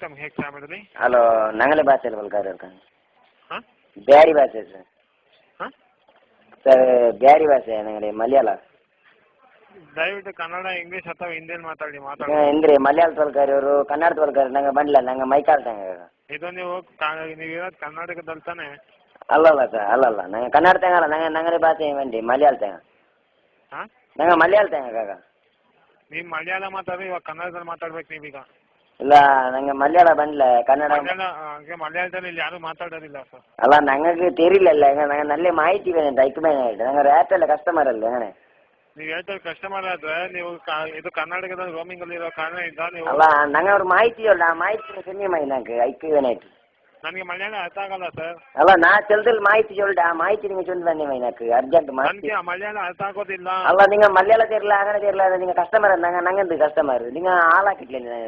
एकदम हेक सामने హలో నంగలి భాషలు పలకారు हाँ ಬ್ಯಾರಿ ಭಾಷೆ ಸರ್ हाँ ಸರ್ ಬ್ಯಾರಿ ಭಾಷೆ ನಂಗಡಿ ಮಲಯಾಳ ದಯವಿಟ್ಟು ಕನ್ನಡ ಇಂಗ್ಲೀಷ್ ಅಥವಾ ಹಿಂದಿಯಲ್ಲಿ ಮಾತಾಡಿ ಇಂದ್ರಿ ಮಲಯಾಳ ಪಲಕಾರಿಯವರು ಕನ್ನಡ ಪಲಕಾರಿ ನಂಗೆ ಬಂದಿಲ್ಲ ನಂಗೆ ಮೈಕಾಲ್ತಂಗ ಇದು ನೀವಿರೋದು ಕರ್ನಾಟಕದಲ್ಲಿ ತಾನೆ ಅಲ್ಲಲ್ಲ ಸರ್ ಅಲ್ಲಲ್ಲ ನಂಗೆ ಕನ್ನಡ ತೆಂಗಲ್ಲ ನಂಗೆ ನಂಗಡಿ ಭಾಷೆ ಬಂದಿ ಮಲಯಾಳ ತೆಂಗ ಹಾಂ ನಂಗೆ ಮಲಯಾಳ ತೆಂಗ ಕಾಕ ನೀವು ಮಲಯಾಳ ಮಾತಾಡಿ ಇವಾಗ ಕನ್ನಡದಲ್ಲಿ ಮಾತಾಡ್ಬೇಕು ನೀವೀಗ ಇಲ್ಲ ನಂಗೆ ಮಲಯಾಳ ಬಂದಿಲ್ಲ ಕನ್ನಡ ಮಲಯಾಳದಲ್ಲಿ ಇಲ್ಲಿ ಯಾರು ಮಾತಾಡೋದಿಲ್ಲ ಸರ್ ಅಲ್ಲ ನಂಗೆ ತೆರಿಲಿಲ್ಲ ನಂಗೆ ನಲ್ಲೇ ಮಾಹಿತಿ ಬೇನೆ ಐಕ್ಮೇನಾയിട്ട് ನಂಗೆ ರ್ಯಾಪೆಲ್ಲ ಕಸ್ಟಮರ್ ಅಲ್ಲ അങ്ങനെ ನೀವು ಹೇಳ್ತಾರೆ ಕಸ್ಟಮರ್ ಆದ್ರೆ ನೀವು ಇದು ಕರ್ನಾಟಕದಲ್ಲಿ ರೋಮಿಂಗ್ ಅಲ್ಲಿ ಇರೋ ಕಾರಣದಿಂದ ನೀವು ಅಲ್ಲ ನಂಗೆ ಅವ್ರ ಮಾಹಿತಿ ಇಲ್ಲ ಆ ಮಾಹಿತಿ ಸೆನ್ಯമായി ನಂಗೆ ಐಕ್ಮೇನಾയിട്ട് ನನಗೆ ಮಲಯಾಳ ಅರ್ಥ ಆಗಲ್ಲ ಸರ್ ಅಲ್ಲ ನಾ ಚೆಲ್ದಲ್ಲಿ ಮಾಹಿತಿ ಚೊಲ್ಲೆ ಆ ಮಾಹಿತಿ ನಿಮಗೆ ಚೊಲ್ಲು ಬನ್ನಿ ನಂಗೆ ಅರ್ಜೆಂಟ್ ಮಾಹಿತಿ ನನಗೆ ಮಲಯಾಳ ಅರ್ಥ ಆಗೋದಿಲ್ಲ ಅಲ್ಲ ನಿಂಗೆ ಮಲಯಾಳ ತೆರಲ അങ്ങനെ ತೆರಲ ನಿಂಗೆ ಕಸ್ಟಮರ್ ನಂಗೆ ನಂಗೆಂದು ಕಸ್ಟಮರ್ ನಿಂಗೆ ಹಾಳಾಕಿಟ್ಲೇನೆ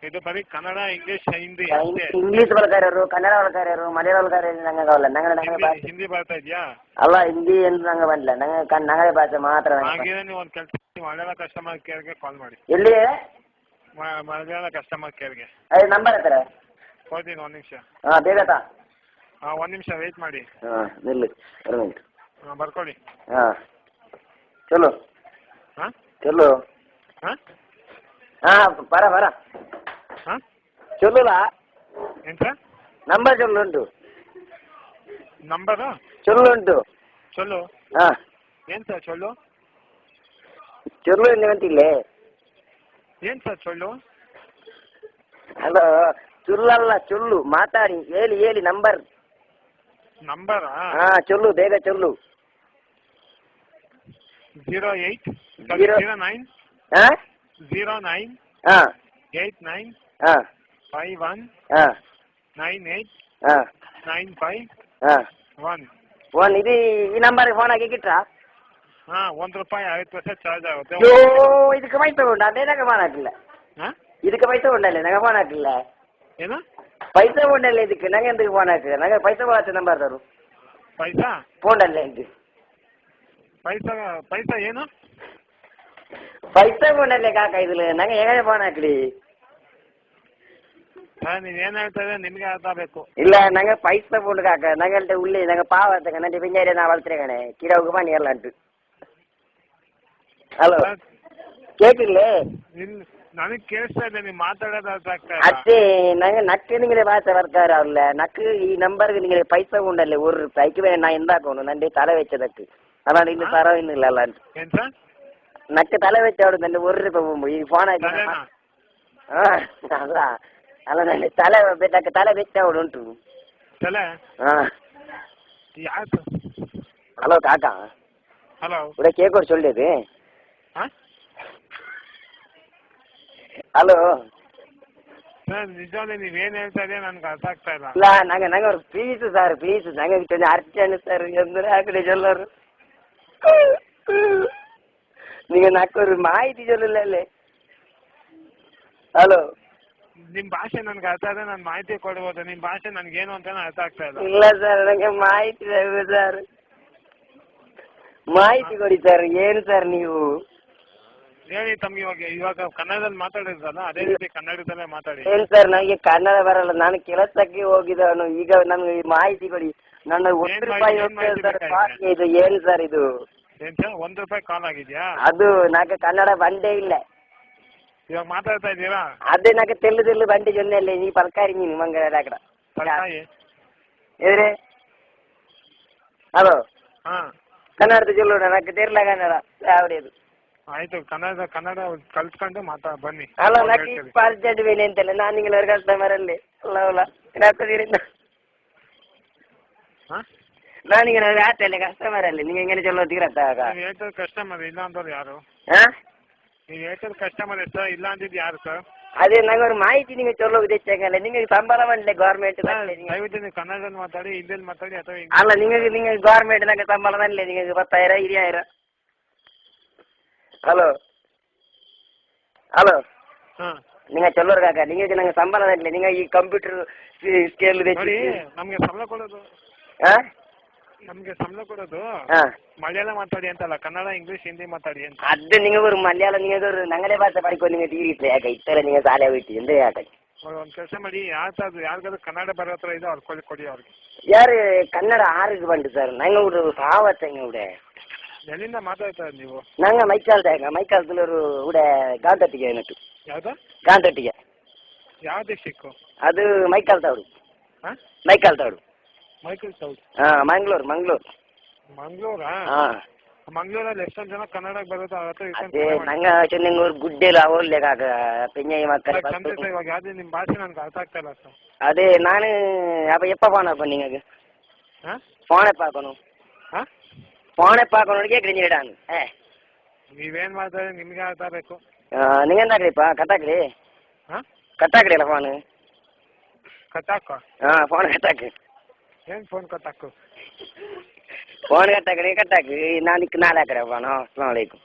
ಇದು ಬರೀ ಕನ್ನಡ ಇಂಗ್ಲೀಷ್ ಹಿಂದಿ ಇಂಗ್ಲೀಷ್ ಬಲಕಾರರು ಕನ್ನಡ ಬಲಕಾರರು ಮಲಯಾಳ ಬಲಕಾರರು ನಂಗೆ ಕಾವಲ್ಲ ನಂಗೆ ಹಿಂದಿ ಬರ್ತಾ ಇದೆಯಾ ಅಲ್ಲ ಹಿಂದಿ ಎಂದು ನಂಗೆ ಬಂದಿಲ್ಲ ನಂಗೆ ನಂಗಡೆ ಭಾಷೆ ಮಾತ್ರ ಹಾಗೆ ನೀವು ಒಂದು ಕೆಲಸ ಮಲಯಾಳ ಕಸ್ಟಮರ್ ಕೇರ್ಗೆ ಕಾಲ್ ಮಾಡಿ ಎಲ್ಲಿ ಮಲಯಾಳ ಕಸ್ಟಮರ್ ಕೇರ್ಗೆ ಅದೇ ನಂಬರ್ ಹತ್ರ ಕೊಡ್ತೀನಿ ಒಂದು ನಿಮಿಷ ಹಾಂ ಬೇಗ ತಾ ಹಾಂ ಒಂದು ನಿಮಿಷ ವೆಯ್ಟ್ ಮಾಡಿ ಹಾಂ ನಿಲ್ಲು 2 ಮಿನಿಟ್ ಹಾಂ ಬರ್ಕೊಳ್ಳಿ ಹಾಂ ಚಲೋ ಹಾಂ ಚಲೋ ಹಾಂ ಹಾಂ ಬರ ಹಾಂ ಚೊಲ್ಲುಲಾ ಏನು ಸರ್ ನಂಬರ್ ಚೊಲ್ಲುಂಟು ನಂಬರು ಚೊಲ್ಲುಂಟು ಚೊಲ್ಲು ಹಾಂ ಏನು ಸರ್ ಚೊಲ್ಲು ಚೊಲ್ಲು ಎಂದಿಗಂತಿಲ್ಲೇ ಏನು ಸರ್ ಚೊಲ್ಲು ಹಲೋ ಚುಲ್ಲಲ್ಲ ಚೊಲ್ಲು ಮಾತಾಡಿ ಹೇಳಿ ನಂಬರ್ ನಂಬರಾ ಹಾಂ ಚೊಲ್ಲು ಬೇಗ ಚೊಲ್ಲು 08 09 ಹಾಂ 09 ಹಾಂ 89 ಹಾಂ 51 ಹಾಂ 98 ಹಾಂ 95 ಹಾಂ 1 ಇದು ಈ ನಂಬರ್ಗೆ ಫೋನ್ ಹಾಕಿ ಕಿಟ್ರಾ ಹಾಂ ₹1 50 ಚಾರ್ಜ್ ಆಗುತ್ತೆ ಅಯ್ಯೋ ಇದಕ್ಕೆ ಪೈಸೆ ಉಂಟು ಅದೇ ನಂಗೆ ಫೋನ್ ಹಾಕಿಲ್ಲ ಹಾಂ ಇದಕ್ಕೆ ಪೈಸೆ ಉಂಟല്ലേ ನಂಗೆ ಫೋನ್ ಹಾಕಿಲ್ಲ ಏನು ಪೈಸೆ ಉಂಟಲ್ಲ ಇದಕ್ಕೆ ನಂಗೆ ಎಂತಕ್ಕೆ ಫೋನ್ ಹಾಕಿದೆ ನಂಗೆ ಪೈಸೆ ಬರುತ್ತೆ ನಂಬರ್ ತರು ಪೈಸಾ ಫೋನಲ್ಲೇ ಇದು ಪೈಸಾ ಏನು ಪೈಸೆ ಉಂಟಲ್ಲೇ ಕಾಕ ಇದಿಲ್ಲ ನಂಗೆ ಹೇಗೆ ಫೋನ್ ಹಾಕ್ಲಿ ಸರ್ ನೀವೇನು ಹೇಳ್ತಾ ಇದ್ರೆ ನಿಮಗೆ ಅರ್ಥ ಆಗಬೇಕು ಇಲ್ಲ ನಂಗೆ ಪೈಸೆ ಉಂಟು ಕಾಕ ನಂಗೆ ಹೇಳ್ತೆ ಉಳ್ಳಿ ನಂಗೆ ಪಾವ ತಗ ನಂಗೆ ಪಿಂಜಾರಿ ನಾ ಬಲ್ತ್ರೆ ಕಣೆ ಕಿಡ ಹೋಗಿ ಬನ್ನಿ ಎಲ್ಲ ಉಂಟು ಹಲೋ ಕೇಳ್ತಿಲ್ಲೇ ಇಲ್ಲ ನನಗೆ ಕೇಳಿಸ್ತಾ ಇದೆ ನೀವು ಮಾತಾಡೋದು ಅರ್ಥ ಆಗ್ತಾ ಇಲ್ಲ ಅದೇ ನಂಗೆ ನಕ್ಕೆ ನಿಂಗೆ ಭಾಷೆ ಬರ್ತಾರ ಅಲ್ಲ ನಕ್ಕೆ ಈ ನಂಬರ್ಗೆ ನಿಂಗೆ ಪೈಸೆ ಉಂಡಲ್ಲೇ ₹1 ಐಕ್ಯ ನಾ ಎಂದಾಕೋನು ನಂಗೆ ತಲೆ ವೆಚ್ಚದಕ್ಕೆ ಅಲ್ಲ ಇಲ್ಲಿ ತರವಿಲ್ಲ ಅಲ್ಲ ಅಂತ ಏನು ಸರ್ ನಕ್ಕೆ ತಲೆ ವೆಚ್ಚ ಆಡುದು ನಂಗೆ ₹1 ಈ ಫೋನ್ ಆಯ್ತು ಹಾಂ ಅಲ್ಲ ನಂಗೆ ತಲೆ ವೆಚ್ಚ ಆಡು ಉಂಟು ತಲೆ ಹಾಂ ಯಾರು ಹಲೋ ಕಾಕ ಹಲೋ ഇവിടെ കേക്കോട് ചൊല്ലിയത് ಹಾಂ ಹಲೋ ಸರ್ ನಿಜವಾಗ್ಲೂ ನೀವೇನು ಹೇಳ್ತಾ ಇದೆಯಾ ನನಗೆ ಅರ್ಥ ಆಗ್ತಾ ಇಲ್ಲ ಇಲ್ಲ ನಂಗೆ ಅವ್ರು ಪ್ಲೀಸ್ ಸರ್ ಪ್ಲೀಸ್ ನಂಗೆ ಕೊಂಚ ಅರ್ಜೆಂಟ್ ಸರ್ ಎಂದ್ರೆ ಆಕಡೆ ಚೊಲ್ಲರು ನೀವು ನಕ್ಕೋರು ಮಾಹಿತಿ ಚೊಲ್ಲಿಲ್ಲ ಅಲ್ಲೇ ಹಲೋ ನಿಮ್ಮ ಭಾಷೆ ನನಗೆ ಅರ್ಥ ಆದರೆ ನಾನು ಮಾಹಿತಿ ಕೊಡ್ಬೋದು ನಿಮ್ಮ ಭಾಷೆ ನನಗೇನು ಅಂತಾನೆ ಅರ್ಥ ಆಗ್ತಾ ಇಲ್ಲ ಇಲ್ಲ ಸರ್ ನನಗೆ ಮಾಹಿತಿ ಬೇಕು ಸರ್ ಮಾಹಿತಿ ಕೊಡಿ ಸರ್ ಏನು ಸರ್ ನೀವು ಹೇಳಿ ತಮ್ಗೆ ಇವಾಗ ಕನ್ನಡದಲ್ಲಿ ಮಾತಾಡಿದ್ರಲ್ಲ ಅದೇ ರೀತಿ ಕನ್ನಡದಲ್ಲೇ ಮಾತಾಡಿ ಏನು ಸರ್ ನನಗೆ ಕನ್ನಡ ಬರಲ್ಲ ನಾನು ಕೆಲಸಕ್ಕೆ ಹೋಗಿದ್ದವನು ಈಗ ನನಗೆ ಮಾಹಿತಿ ಕೊಡಿ ನನ್ನ ₹1 ಇದು ಏನು ಸರ್ ಇದು ಏನು ಸರ್ ₹1 ಕಾಲ್ ಆಗಿದೆಯಾ ಅದು ನಾಕೆ ಕನ್ನಡ ಬಂದೇ ಇಲ್ಲ ಇವಾಗ ಮಾತಾಡ್ತಾ ಇದ್ದೀರಾ ಅದೇ ನಾಕೆ ತೆಲ್ಲು ಬಂಡಿ ಜೊನ್ನೆಲ್ಲ ನೀ ಪಲ್ಕಾರಿ ನೀನು ಮಂಗಳ ಅక్కడ ತಲಕಾಯಿ ಎದ್ರೆ ಹಲೋ ಹಾಂ ಕನ್ನಡದ ಚೊಲ್ಲೋಣ ನಾಕೆ ತೆರ್ಲ ಕನ್ನಡ ಯಾವ್ದು ಆಯಿತು ಕನ್ನಡ ಕಲ್ತ್ಕೊಂಡು ಬನ್ನಿ ಅಲ್ಲ ನಾಕೆ ಅರ್ಜೆಂಟ್ ಬೇನೆ ಅಂತಲ್ಲ ನಾನು ನಿಂಗೆ ಕಸ್ಟಮರ್ ಅಲ್ಲಿ ಅಲ್ಲ ಹಾಕೋದಿರಿಂದ ಹಾಂ ನಾನೀಗ ಆತಲ್ಲ ಕಸ್ಟಮರ್ ಅಲ್ಲಿ ನಿಂಗೆ ಹೆಂಗೆ ಚೊಲ್ಲೋ ತೀರತ್ತಾಗ ನೀವು ಹೇಳ್ತದ ಕಸ್ಟಮರ್ ಇಲ್ಲ ಅಂದವ್ರು ಯಾರು ಹಾಂ ನೀವು ಹೇಳ್ತದ ಕಸ್ಟಮರ್ ಸರ್ ಇಲ್ಲ ಅಂದಿದ್ದು ಯಾರು ಸರ್ ಅದೇ ನಂಗೆ ಅವ್ರ ಮಾಹಿತಿ ನಿಮಗೆ ಚೊಲ್ಲೋದು ಹೆಚ್ಚಾಗಲ್ಲ ನಿಮಗೆ ಸಂಬಳ ಮಾಡಲಿ ಗೌರ್ಮೆಂಟ್ ದಯವಿಟ್ಟು ನೀವು ಕನ್ನಡದಲ್ಲಿ ಮಾತಾಡಿ ಹಿಂದಿಯಲ್ಲಿ ಮಾತಾಡಿ ಅಥವಾ ಅಲ್ಲ ನಿಮಗೆ ಗೌರ್ಮೆಂಟ್ ನಂಗೆ ಸಂಬಳ ಮಾಡಲಿ ನಿಮಗೆ 10,000 20,000 ಹಲೋ ಹಲೋ ಹಾಂ നിങ്ങൾ ചൊല്ലൂർക്കാക്ക നിങ്ങൾക്ക് ഞങ്ങൾ ಸಂಬಳ ತರಲಿ നിങ്ങൾ ಈ ಕಂಪ್ಯೂಟರ್ ಸ್ಕೇಲ್ ನೋಡಿ ನಮಗೆ ಸಂಬಳ ಕೊಡೋದು ಹಾಂ ನಮಗೆ ಸಂಬಳ ಕೊಡೋದು ಮಲಯಾಳ ಮಾತಾಡಿ ಅಂತಲ್ಲ ಕನ್ನಡ ಇಂಗ್ಲೀಷ್ ಹಿಂದಿ ಮಾತಾಡಿ ಅಂತ ಅದು നിങ്ങൾ ഒരു മലയാളം നിങ്ങൾ ഒരു ഞങ്ങളുടെ ഭാഷ പഠിക്കോ നിങ്ങൾ തീരിട്ടില്ല ಯಾಕೆ ಇತ್ತರ നിങ്ങൾ ಶಾಲೆ ಹೋಯ್ತು ಎಂದೇ ಯಾಕೆ ಒಂದು ಕೆಲಸ ಮಾಡಿ ಯಾರಿಗಾದ್ರು ಕನ್ನಡ ಬರೋ ಹತ್ರ ಇದೆ ಅವ್ರು ಕೊಡಿ ಅವ್ರಿಗೆ. ಯಾರು ಕನ್ನಡ ಆರಿಗೆ ಬಂದು ಸರ್ ನಂಗೆ ಸಾವತ್ತಂಗೆ ಉಡೆ ಎಲ್ಲಿಂದ ಮಾತಾಡ್ತಾರೆ ನೀವು? ನಂಗೆ ಮೈಕಾಲ್ ತುಳೂರು ಉಡೆ ಗಾಂತಟ್ಟಿಗೆ ಏನಟ್ಟು. ಯಾವ್ದು? ಗಾಂತಟ್ಟಿಗೆ. ಯಾವ ಡಿಸ್ಟಿಕ್ಕು? ಅದು ಮೈಕಾಲ್ ತಾಡು. ಹಾಂ, ಮೈಕಾಲ್ ತಾಡು. ಮೈಕಲ್ ತಾಡು. ಹಾಂ, ಮಂಗಳೂರಾ? ಹಾಂ, ಮಂಗಳೂರಲ್ಲಿ ಎಷ್ಟೊಂದು ಜನ ಕನ್ನಡಕ್ಕೆ ಬರುತ್ತೆ ಅವ್ರ ಹತ್ರ ಅದೇ ನಂಗೆ ಚೆನ್ನಂಗೂರು ಗುಡ್ಡೆಲ್ಲ ಹೋಗ್ಲಿಕ್ಕಾಗ ಪೆಂಜಾಯಿ ಮಕ್ಕಳು ಖಂಡಿತ. ಇವಾಗ ಯಾವ್ದು ನಿಮ್ಮ ಭಾಷೆ ನನಗೆ ಅರ್ಥ ಆಗ್ತಾ ಇಲ್ಲ ಸರ್. ಅದೇ ನಾನು எப்போ போன நீங்க ಫೋನ್ ಎಪ್ಪ ಹಾಕೋನು ಫೋನ್ ಎಪ್ಪ ಹಾಕೋನು ಕೇಳಿದಾನು ನೀವೇನು ಮಾಡ್ತಾರೆ ನಿಮ್ಗೆ ಅರ್ಥ ಬೇಕು. ನೀವೇಂದಾಕ್ರಿಪ್ಪ ಕಟ್ಟಾಕ್ರಿ ಕಟ್ಟಾಕ್ರಿ ಅಲ್ಲ ಫೋನ್ ಕಟ್ಟಾಕೋ. ಹಾಂ, ಫೋನ್ ಕಟ್ಟಾಕ್ರಿ. ಏನು ಫೋನ್ ಕಟ್ಟಾಕು? ಫೋನ್ ಕಟ್ಟಾಕ್ರಿ ನಾನು ನಾಳೆ ಹಾಕ್ರಿ ಫೋನು. ಅಸ್ಸಲಾಮು ಅಲೈಕುಮ್.